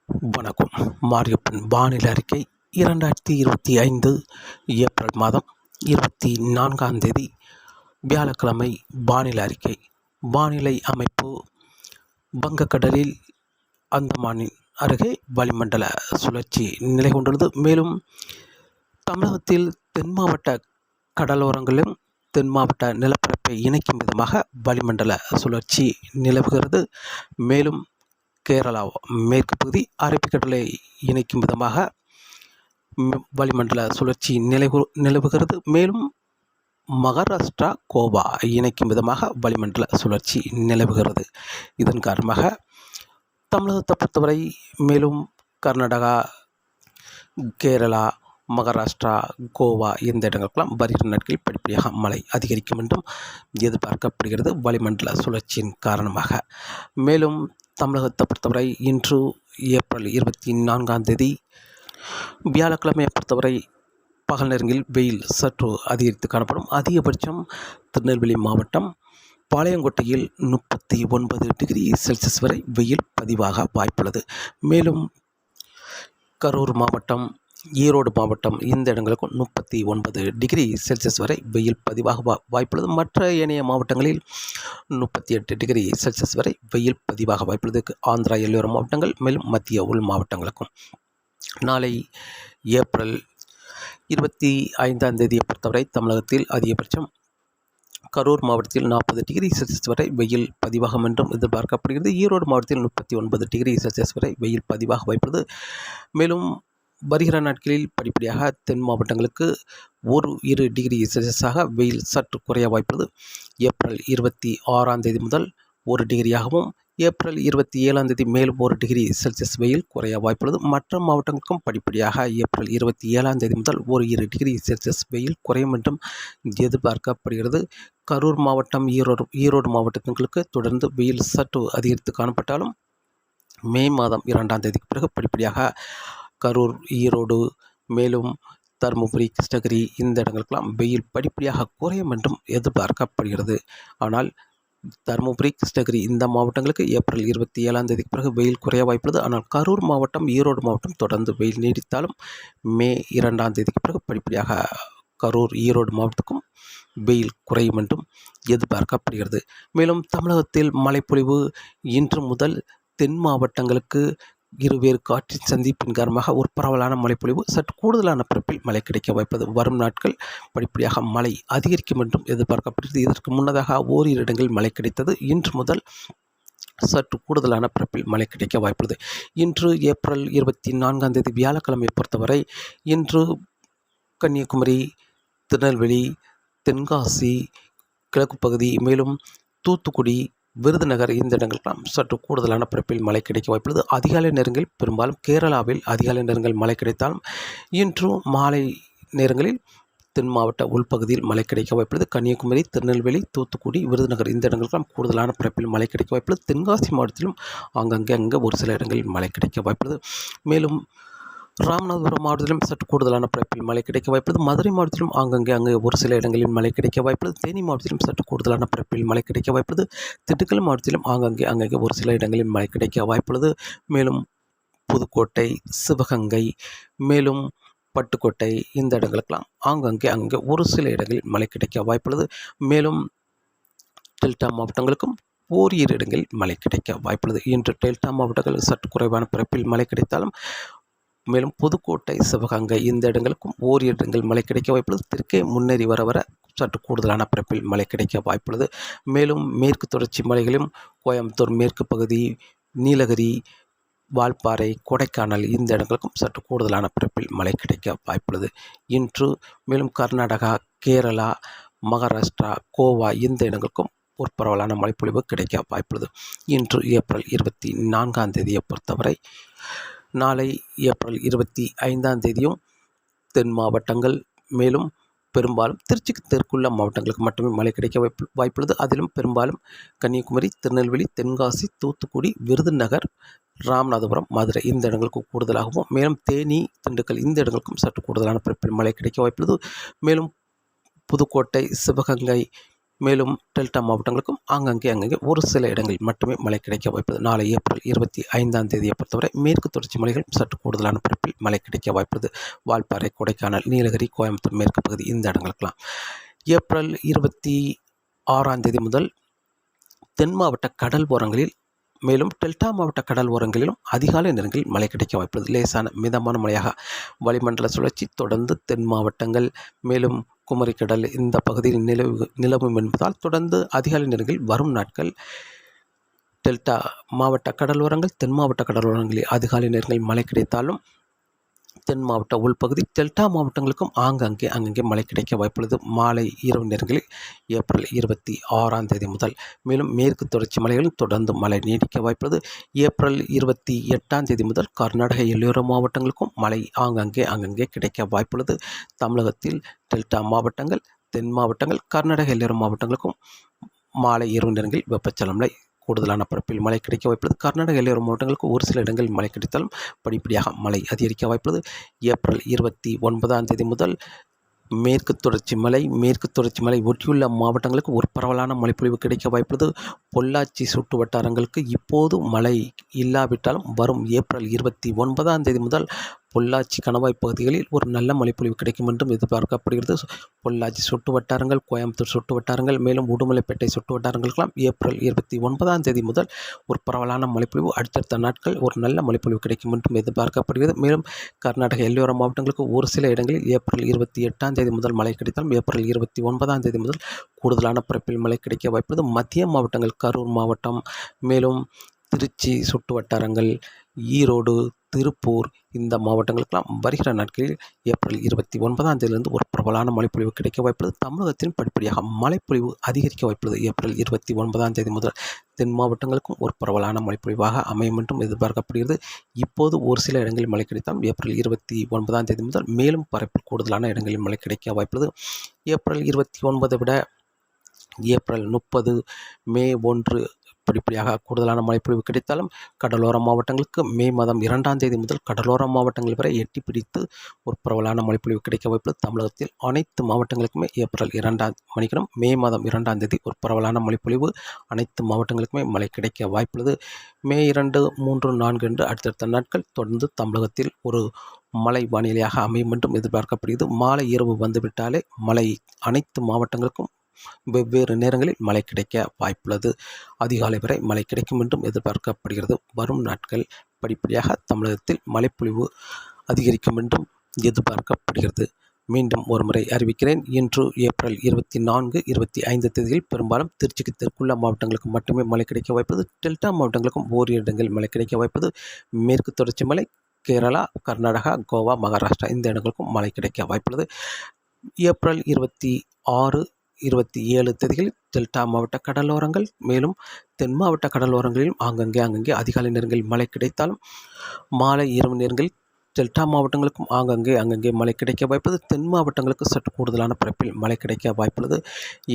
வணக்கம். மாரியப்பன் வானிலை அறிக்கை 2025 ஏப்ரல் மாதம் 24ஆம் தேதி வியாழக்கிழமை வானிலை அறிக்கை. வானிலை அமைப்பு: வங்கக்கடலில் அந்தமானின் அருகே வளிமண்டல சுழற்சி நிலை கொண்டுள்ளது. மேலும் தமிழகத்தில் தென் மாவட்ட கடலோரங்களிலும் தென் மாவட்ட நிலப்பரப்பை இணைக்கும் விதமாக வளிமண்டல சுழற்சி நிலவுகிறது. மேலும் கேரளா மேற்கு பகுதி அரபிக்கடலை இணைக்கும் விதமாக வளிமண்டல சுழற்சி நிலவுகிறது. மேலும் மகாராஷ்டிரா கோவா இணைக்கும் விதமாக வளிமண்டல சுழற்சி நிலவுகிறது. இதன் காரணமாக தமிழகத்தை பொறுத்தவரை மேலும் கர்நாடகா, கேரளா, மகாராஷ்டிரா, கோவா இந்த இடங்களுக்கெல்லாம் வருகிற நாட்களில் படிப்படியாக மழை அதிகரிக்கும் என்றும் எதிர்பார்க்கப்படுகிறது வளிமண்டல சுழற்சியின் காரணமாக. மேலும் தமிழகத்தை பொறுத்தவரை இன்று ஏப்ரல் 24ஆம் தேதி வியாழக்கிழமையை பொறுத்தவரை பகல் நேரங்களில் வெயில் சற்று அதிகரித்து காணப்படும். அதிகபட்சம் திருநெல்வேலி மாவட்டம் பாளையங்கோட்டையில் 39 டிகிரி செல்சியஸ் வரை வெயில் பதிவாக வாய்ப்புள்ளது. மேலும் கரூர் மாவட்டம், ஈரோடு மாவட்டம் இந்த இடங்களுக்கும் 39 டிகிரி செல்சியஸ் வரை வெயில் பதிவாக வாய்ப்புள்ளது. மற்ற ஏனைய மாவட்டங்களில் 38 டிகிரி செல்சியஸ் வரை வெயில் பதிவாக வாய்ப்புள்ளது. ஆந்திரா எல்லையோர மாவட்டங்கள் மேலும் மத்திய உள் மாவட்டங்களுக்கும். நாளை ஏப்ரல் 25ஆம் தேதியை பொறுத்தவரை தமிழகத்தில் அதிகபட்சம் கரூர் மாவட்டத்தில் 40 டிகிரி செல்சியஸ் வரை வெயில் பதிவாகும் என்றும் எதிர்பார்க்கப்படுகிறது. ஈரோடு மாவட்டத்தில் 39 டிகிரி செல்சியஸ் வரை வெயில் பதிவாக வாய்ப்புள்ளது. மேலும் வருகிற நாட்களில் படிப்படியாக தென் மாவட்டங்களுக்கு 1-2 டிகிரி செல்சியஸாக வெயில் சற்று குறைய வாய்ப்புள்ளது. ஏப்ரல் 26ஆம் தேதி முதல் 1 டிகிரியாகவும், ஏப்ரல் 27ஆம் தேதி மேலும் 1 டிகிரி செல்சியஸ் வெயில் குறைய வாய்ப்புள்ளது. மற்ற மாவட்டங்களுக்கும் படிப்படியாக ஏப்ரல் 27ஆம் தேதி முதல் 1-2 டிகிரி செல்சியஸ் வெயில் குறையும் என்றும் எதிர்பார்க்கப்படுகிறது. கரூர் மாவட்டம், ஈரோடு மாவட்டங்களுக்கு தொடர்ந்து வெயில் சற்று அதிகரித்து காணப்பட்டாலும் மே மாதம் 2ஆம் தேதிக்கு பிறகு படிப்படியாக கரூர், ஈரோடு, மேலும் தருமபுரி, கிருஷ்ணகிரி இந்த இடங்களுக்கெல்லாம் வெயில் படிப்படியாக குறையும் என்றும் எதிர்பார்க்கப்படுகிறது. ஆனால் தருமபுரி, கிருஷ்ணகிரி இந்த மாவட்டங்களுக்கு ஏப்ரல் 27ஆம் தேதிக்கு பிறகு வெயில் குறைய வாய்ப்புள்ளது. ஆனால் கரூர் மாவட்டம், ஈரோடு மாவட்டம் தொடர்ந்து வெயில் நீடித்தாலும் மே 2ஆம் தேதிக்கு பிறகு படிப்படியாக கரூர், ஈரோடு மாவட்டத்துக்கும் வெயில் குறையும் என்றும் எதிர்பார்க்கப்படுகிறது. மேலும் தமிழகத்தில் மழைப்பொழிவு இன்று முதல் தென் மாவட்டங்களுக்கு இருவேறு காற்றின் சந்திப்பின் காரணமாக ஒரு பரவலான மழைப்பொழிவு, சற்று கூடுதலான பரப்பில் மழை கிடைக்க வாய்ப்பது. வரும் நாட்கள் படிப்படியாக மழை அதிகரிக்கும் என்றும் எதிர்பார்க்கப்படுகிறது. இதற்கு முன்னதாக ஓரிரு இடங்களில் மழை கிடைத்தது. இன்று முதல் சற்று கூடுதலான பரப்பில் மழை கிடைக்க வாய்ப்புள்ளது. இன்று ஏப்ரல் 24ஆம் தேதி வியாழக்கிழமையை பொறுத்தவரை இன்று கன்னியாகுமரி, திருநெல்வேலி, தென்காசி கிழக்கு பகுதி, மேலும் தூத்துக்குடி, விருதுநகர் இந்த இடங்களுக்கெல்லாம் சற்று கூடுதலான பரப்பில் மழை கிடைக்க வாய்ப்புள்ளது. அதிகாலை நேரங்களில் பெரும்பாலும் கேரளாவில் அதிகாலை நேரங்கள் மழை கிடைத்தாலும் இன்று மாலை நேரங்களில் தென் மாவட்ட உள்பகுதியில் மழை கிடைக்க வாய்ப்புள்ளது. கன்னியாகுமரி, திருநெல்வேலி, தூத்துக்குடி, விருதுநகர் இந்த இடங்களுக்கெல்லாம் கூடுதலான பரப்பில் மழை கிடைக்க வாய்ப்புள்ளது. தென்காசி மாவட்டத்திலும் அங்கே ஒரு சில இடங்களில் மழை கிடைக்க வாய்ப்புள்ளது. மேலும் ராமநாதபுரம் மாவட்டத்திலும் சற்று கூடுதலான பரப்பில் மழை கிடைக்க வாய்ப்புள்ளது. மதுரை மாவட்டத்திலும் அங்கே ஒரு சில இடங்களில் மழை கிடைக்க வாய்ப்புள்ளது. தேனி மாவட்டத்திலும் சற்று கூடுதலான பரப்பில் மழை கிடைக்க வாய்ப்புள்ளது. திண்டுக்கல் மாவட்டத்திலும் அங்கங்கே ஒரு சில இடங்களில் மழை கிடைக்க வாய்ப்புள்ளது. மேலும் புதுக்கோட்டை, சிவகங்கை, மேலும் பட்டுக்கோட்டை இந்த இடங்களுக்கெல்லாம் அங்கே ஒரு சில இடங்களில் மழை கிடைக்க வாய்ப்புள்ளது. மேலும் டெல்டா மாவட்டங்களுக்கும் ஓரிரு இடங்களில் மழை கிடைக்க வாய்ப்புள்ளது. இன்று டெல்டா மாவட்டங்கள் சற்று குறைவான பரப்பில் மழை கிடைத்தாலும் மேலும் புதுக்கோட்டை, சிவகங்கை இந்த இடங்களுக்கும் ஓரிரு இடங்கள் மழை கிடைக்க வாய்ப்புள்ளது. தெற்கே முன்னேறி வர சற்று கூடுதலான பரப்பில் மழை கிடைக்க வாய்ப்புள்ளது. மேலும் மேற்கு தொடர்ச்சி மலைகளிலும் கோயம்புத்தூர் மேற்கு பகுதி, நீலகிரி, வால்பாறை, கொடைக்கானல் இந்த இடங்களுக்கும் சற்று கூடுதலான பரப்பில் மழை கிடைக்க வாய்ப்புள்ளது. இன்று மேலும் கர்நாடகா, கேரளா, மகாராஷ்டிரா, கோவா இந்த இடங்களுக்கும் ஒரு பரவலான மழைப்பொழிவு கிடைக்க வாய்ப்புள்ளது. இன்று ஏப்ரல் 24ஆம் தேதியை பொறுத்தவரை நாளை ஏப்ரல் 25ஆம் தேதியும் தென் மாவட்டங்கள் மேலும் பெரும்பாலும் திருச்சிக்கு தெற்குள்ள மாவட்டங்களுக்கு மட்டுமே மழை கிடைக்க வாய்ப்புள்ளது. அதிலும் பெரும்பாலும் கன்னியாகுமரி, திருநெல்வேலி, தென்காசி, தூத்துக்குடி, விருதுநகர், ராமநாதபுரம், மதுரை இந்த இடங்களுக்கு கூடுதலாகவும், மேலும் தேனி, திண்டுக்கல் இந்த இடங்களுக்கும் சற்று கூடுதலான பரப்பில் மழை கிடைக்க வாய்ப்புள்ளது. மேலும் புதுக்கோட்டை, சிவகங்கை, மேலும் டெல்டா மாவட்டங்களுக்கும் அங்கங்கே ஒரு சில இடங்களில் மட்டுமே மழை கிடைக்க வாய்ப்புள்ளது. நாளை ஏப்ரல் 25ஆம் தேதியை பொறுத்தவரை மேற்கு தொடர்ச்சி மலைகள் சற்று கூடுதலான பரப்பில் மழை கிடைக்க வாய்ப்புள்ளது. வால்பாறை, கொடைக்கானல், நீலகிரி, கோயம்புத்தூர் மேற்கு பகுதி இந்த இடங்களுக்கெல்லாம் ஏப்ரல் 26ஆம் தேதி முதல் தென் மாவட்ட கடல் ஓரங்களில் மேலும் டெல்டா மாவட்ட கடல் ஓரங்களிலும் அதிகாலை நேரங்களில் மழை கிடைக்க வாய்ப்புள்ளது. லேசான மிதமான மழையாக வளிமண்டல சுழற்சி தொடர்ந்து தென் மாவட்டங்கள் மேலும் குமரிக்கடல் இந்த பகுதியில் நிலவும் என்பதால் தொடர்ந்து அதிகாலை நேரங்களில் வரும் நாட்கள் டெல்டா மாவட்ட கடலோரங்கள் தென் மாவட்ட கடலோரங்களில் அதிகாலை நேரங்களில் மழை கிடைத்தாலும் தென் மாவட்ட உள்பகுதி டெல்டா மாவட்டங்களுக்கும் அங்கங்கே மழை கிடைக்க வாய்ப்புள்ளது. மாலை இரவு நேரங்களில் ஏப்ரல் 26ஆம் தேதி முதல் மேலும் மேற்கு தொடர்ச்சி மலைகளில் தொடர்ந்து மழை நீடிக்க வாய்ப்புள்ளது. ஏப்ரல் 28ஆம் தேதி முதல் கர்நாடக எல்லையோர மாவட்டங்களுக்கும் மழை அங்கங்கே கிடைக்க வாய்ப்புள்ளது. தமிழகத்தில் டெல்டா மாவட்டங்கள், தென் மாவட்டங்கள், கர்நாடக எல்லையோர மாவட்டங்களுக்கும் மாலை இரவு நேரங்களில் வெப்பச்சலன மழை கூடுதலான பரப்பில் மழை கிடைக்க வாய்ப்புள்ளது. கர்நாடக எல்லையோர மாவட்டங்களுக்கு ஒரு சில இடங்களில் மழை கிடைத்தாலும் படிப்படியாக மழை அதிகரிக்க வாய்ப்புள்ளது. ஏப்ரல் 29ஆம் தேதி முதல் மேற்கு தொடர்ச்சி மலை ஒட்டியுள்ள மாவட்டங்களுக்கு ஒரு பரவலான மழைப்பொழிவு கிடைக்க வாய்ப்புள்ளது. பொள்ளாச்சி சுற்று வட்டாரங்களுக்கு இப்போது மழை இல்லாவிட்டாலும் வரும் ஏப்ரல் 29ஆம் தேதி முதல் பொள்ளாச்சி கணவாய் பகுதிகளில் ஒரு நல்ல மழைப்பொழிவு கிடைக்கும் என்றும் எதிர்பார்க்கப்படுகிறது. பொள்ளாச்சி சுற்று வட்டாரங்கள், கோயம்புத்தூர் சுற்று வட்டாரங்கள் மேலும் உடுமலைப்பேட்டை சுற்று வட்டாரங்களுக்கெல்லாம் ஏப்ரல் 29ஆம் தேதி முதல் ஒரு பரவலான மழைப்பொழிவு அடுத்தடுத்த நாட்கள் ஒரு நல்ல மழைப்பொழிவு கிடைக்கும் என்றும் எதிர்பார்க்கப்படுகிறது. மேலும் கர்நாடக எல்லையோர மாவட்டங்களுக்கு ஒரு சில இடங்களில் ஏப்ரல் 28ஆம் தேதி முதல் மழை கிடைத்தாலும் ஏப்ரல் 29ஆம் தேதி முதல் கூடுதலான பரப்பில் மழை கிடைக்க வாய்ப்புள்ளது. மத்திய மாவட்டங்கள் கரூர் மாவட்டம் மேலும் திருச்சி சுற்று வட்டாரங்கள், ஈரோடு, திருப்பூர் இந்த மாவட்டங்களுக்கெல்லாம் வருகிற நாட்களில் ஏப்ரல் 29ஆம் தேதியிலிருந்து ஒரு பிரபலான மழைப்பொழிவு கிடைக்க வாய்ப்புள்ளது. தமிழகத்தின் படிப்படியாக மழைப்பொழிவு அதிகரிக்க வாய்ப்புள்ளது. ஏப்ரல் 29ஆம் தேதி முதல் தென் மாவட்டங்களுக்கும் ஒரு பரவலான மழைப்பொழிவாக அமையும் என்றும் எதிர்பார்க்கப்படுகிறது. இப்போது ஒரு சில இடங்களில் மழை கிடைத்தாலும் ஏப்ரல் 29ஆம் தேதி முதல் மேலும் பரப்பில் கூடுதலான இடங்களில் மழை கிடைக்க வாய்ப்புள்ளது. ஏப்ரல் 29 விட ஏப்ரல் 30, மே 1 படிப்படியாக கூடுதலான மழைப்பொழிவு கிடைத்தாலும் கடலோர மாவட்டங்களுக்கு மே மாதம் 2ஆம் தேதி முதல் கடலோர மாவட்டங்கள் வரை எட்டி பிடித்து ஒரு பரவலான மழைப்பொழிவு கிடைக்க வாய்ப்புள்ளது. தமிழகத்தில் அனைத்து மாவட்டங்களுக்குமே மே மாதம் 2ஆம் தேதி ஒரு பரவலான மழைப்பொழிவு அனைத்து மாவட்டங்களுக்குமே மழை கிடைக்க வாய்ப்புள்ளது. மே 2, 3, 4 என்று அடுத்தடுத்த நாட்கள் தொடர்ந்து தமிழகத்தில் ஒரு மழை வானிலையாக அமையும் என்றும் எதிர்பார்க்கப்படுகிறது. மாலை இரவு வந்துவிட்டாலே மழை அனைத்து மாவட்டங்களுக்கும் வெவ்வேறு நேரங்களில் மழை கிடைக்க வாய்ப்புள்ளது. அதிகாலை வரை மழை கிடைக்கும் என்றும் எதிர்பார்க்கப்படுகிறது. வரும் நாட்கள் படிப்படியாக தமிழகத்தில் மழைப்பொழிவு அதிகரிக்கும் என்றும் எதிர்பார்க்கப்படுகிறது. மீண்டும் ஒருமுறை அறிவிக்கிறேன். இன்று ஏப்ரல் 24, 25 தேதியில் பெரும்பாலும் திருச்சிக்கு தெற்குள்ள மாவட்டங்களுக்கு மட்டுமே மழை கிடைக்க வாய்ப்பது. டெல்டா மாவட்டங்களுக்கும் ஓரிரு இடங்களில் மழை கிடைக்க வாய்ப்பது. மேற்கு தொடர்ச்சி மலை, கேரளா, கர்நாடகா, கோவா, மகாராஷ்டிரா இந்த இடங்களுக்கும் மழை கிடைக்க வாய்ப்புள்ளது. ஏப்ரல் 26, 27 தேதிகளில் டெல்டா மாவட்ட கடலோரங்கள் மேலும் தென் மாவட்ட கடலோரங்களிலும் அங்கங்கே அதிகாலை நேரங்களில் மழை கிடைத்தாலும் மாலை இரவு நேரங்களில் டெல்டா மாவட்டங்களுக்கும் அங்கங்கே மழை கிடைக்க வாய்ப்புள்ளது. தென் மாவட்டங்களுக்கு சற்று கூடுதலான பரப்பில் மழை கிடைக்க வாய்ப்புள்ளது.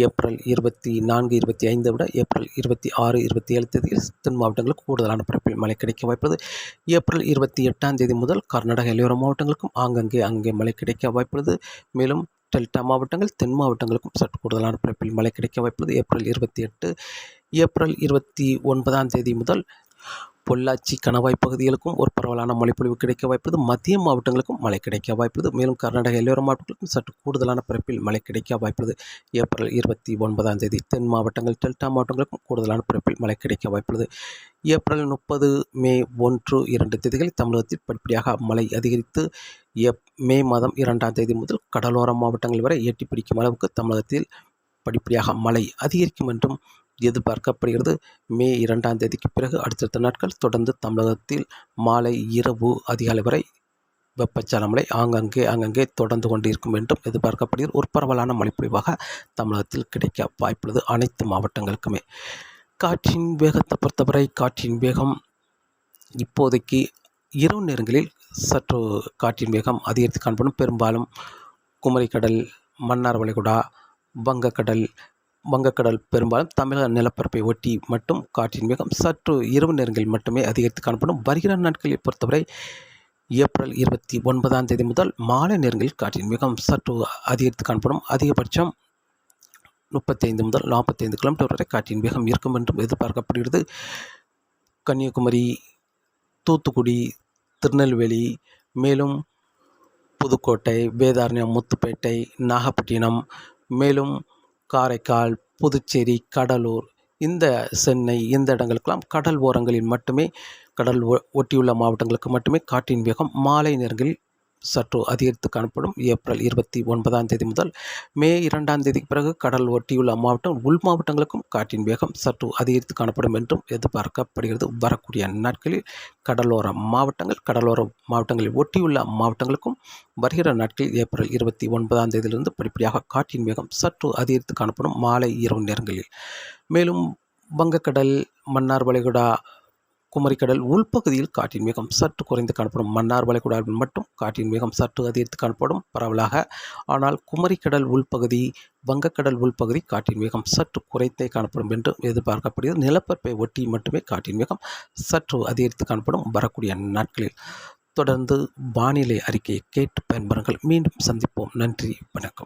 ஏப்ரல் 24, 25 விட ஏப்ரல் 26, 27 தேதியில் தென் மாவட்டங்களுக்கு கூடுதலான பரப்பில் மழை கிடைக்க வாய்ப்புள்ளது. ஏப்ரல் 28ஆம் தேதி முதல் கர்நாடக எல்லையோர மாவட்டங்களுக்கும் அங்கே மழை கிடைக்க வாய்ப்புள்ளது. மேலும் டெல்டா மாவட்டங்கள், தென் மாவட்டங்களுக்கும் சற்று கூடுதலான பரப்பில் மழை கிடைக்க வாய்ப்புள்ளது. ஏப்ரல் 28, ஏப்ரல் 29ஆம் தேதி முதல் பொள்ளாச்சி கணவாய் பகுதிகளுக்கும் ஒரு பரவலான மழைப்பொழிவு கிடைக்க வாய்ப்புள்ளது. மத்திய மாவட்டங்களுக்கும் மழை கிடைக்க வாய்ப்புள்ளது. மேலும் கர்நாடக எல்லையோர மாவட்டங்களுக்கும் சற்று கூடுதலான பரப்பில் மழை கிடைக்க வாய்ப்புள்ளது. ஏப்ரல் 29ஆம் தேதி தென் மாவட்டங்கள், டெல்டா மாவட்டங்களுக்கும் கூடுதலான பரப்பில் மழை கிடைக்க வாய்ப்புள்ளது. ஏப்ரல் 30, மே 1, 2 தேதிகளில் தமிழகத்தில் படிப்படியாக மழை அதிகரித்து மே மாதம் 2ஆம் தேதி முதல் கடலோர மாவட்டங்கள் வரை எட்டி பிடிக்கும் அளவுக்கு தமிழகத்தில் படிப்படியாக மழை அதிகரிக்கும் என்றும் எதிர்பார்க்கப்படுகிறது. மே 2ஆம் தேதிக்கு பிறகு அடுத்தடுத்த நாட்கள் தொடர்ந்து தமிழகத்தில் மாலை, இரவு, அதிகாலை வரை வெப்பச்சலன மழை அங்கங்கே தொடர்ந்து கொண்டிருக்கும் என்றும் எதிர்பார்க்கப்படுகிறது. ஒரு பரவலான மழைப்பொழிவாக தமிழகத்தில் கிடைக்க வாய்ப்புள்ளது அனைத்து மாவட்டங்களுக்குமே. காற்றின் வேகத்தை பொறுத்தவரை காற்றின் வேகம் இப்போதைக்கு இரவு நேரங்களில் சற்று காற்றின் வேகம் அதிகரித்து காணப்படும். பெரும்பாலும் குமரிக்கடல், மன்னார் வளைகுடா, வங்கக்கடல் பெரும்பாலும் தமிழக நிலப்பரப்பை ஒட்டி மட்டும் காற்றின் வேகம் சற்று இரவு நேரங்களில் மட்டுமே அதிகரித்து காணப்படும். வருகிற நாட்களை பொறுத்தவரை ஏப்ரல் 29ஆம் தேதி முதல் மாலை நேரங்களில் காற்றின் வேகம் சற்று அதிகரித்து காணப்படும். அதிகபட்சம் 35 முதல் 45 கிலோமீட்டர் வரை காற்றின் வேகம் இருக்கும் என்றும் எதிர்பார்க்கப்படுகிறது. கன்னியாகுமரி, தூத்துக்குடி, திருநெல்வேலி, மேலும் புதுக்கோட்டை, வேதாரண்யம், முத்துப்பேட்டை, நாகப்பட்டினம், மேலும் காரைக்கால், புதுச்சேரி, கடலூர், இந்த சென்னை, இந்த இடங்களுக்கெல்லாம் கடல் ஓரங்களில் மட்டுமே, கடல் ஒட்டியுள்ள மாவட்டங்களுக்கு மட்டுமே காற்றின் வேகம் மாலை நேரங்களில் சற்று அதிகரித்து காணப்படும். ஏப்ரல் 29ஆம் தேதி முதல் மே 2ஆம் தேதிக்கு பிறகு கடல் ஒட்டியுள்ள மாவட்டம், உள் மாவட்டங்களுக்கும் காற்றின் வேகம் சற்று அதிகரித்து காணப்படும் என்றும் எதிர்பார்க்கப்படுகிறது. வரக்கூடிய நாட்களில் கடலோர மாவட்டங்களில் ஒட்டியுள்ள மாவட்டங்களுக்கும் வருகிற நாட்களில் ஏப்ரல் 29ஆம் தேதியிலிருந்து படிப்படியாக காற்றின் வேகம் சற்று அதிகரித்து காணப்படும் மாலை இரவு நேரங்களில். மேலும் வங்கக்கடல், மன்னார் வளைகுடா, குமரிக்கடல் உள்பகுதியில் காற்றின் வேகம் சற்று குறைந்து காணப்படும். மன்னார் வளைகுடாவில் மட்டும் காற்றின் வேகம் சற்று அதிகரித்து காணப்படும் பரவலாக. ஆனால் குமரிக்கடல் உள்பகுதி, வங்கக்கடல் உள்பகுதி காற்றின் வேகம் சற்று குறைத்தே காணப்படும் என்று எதிர்பார்க்கப்படுகிறது. நிலப்பரப்பை ஒட்டி மட்டுமே காற்றின் வேகம் சற்று அதிகரித்து காணப்படும் வரக்கூடிய நாட்களில். தொடர்ந்து வானிலை அறிக்கையை கேட்டு பயன்பெறுங்கள். மீண்டும் சந்திப்போம். நன்றி, வணக்கம்.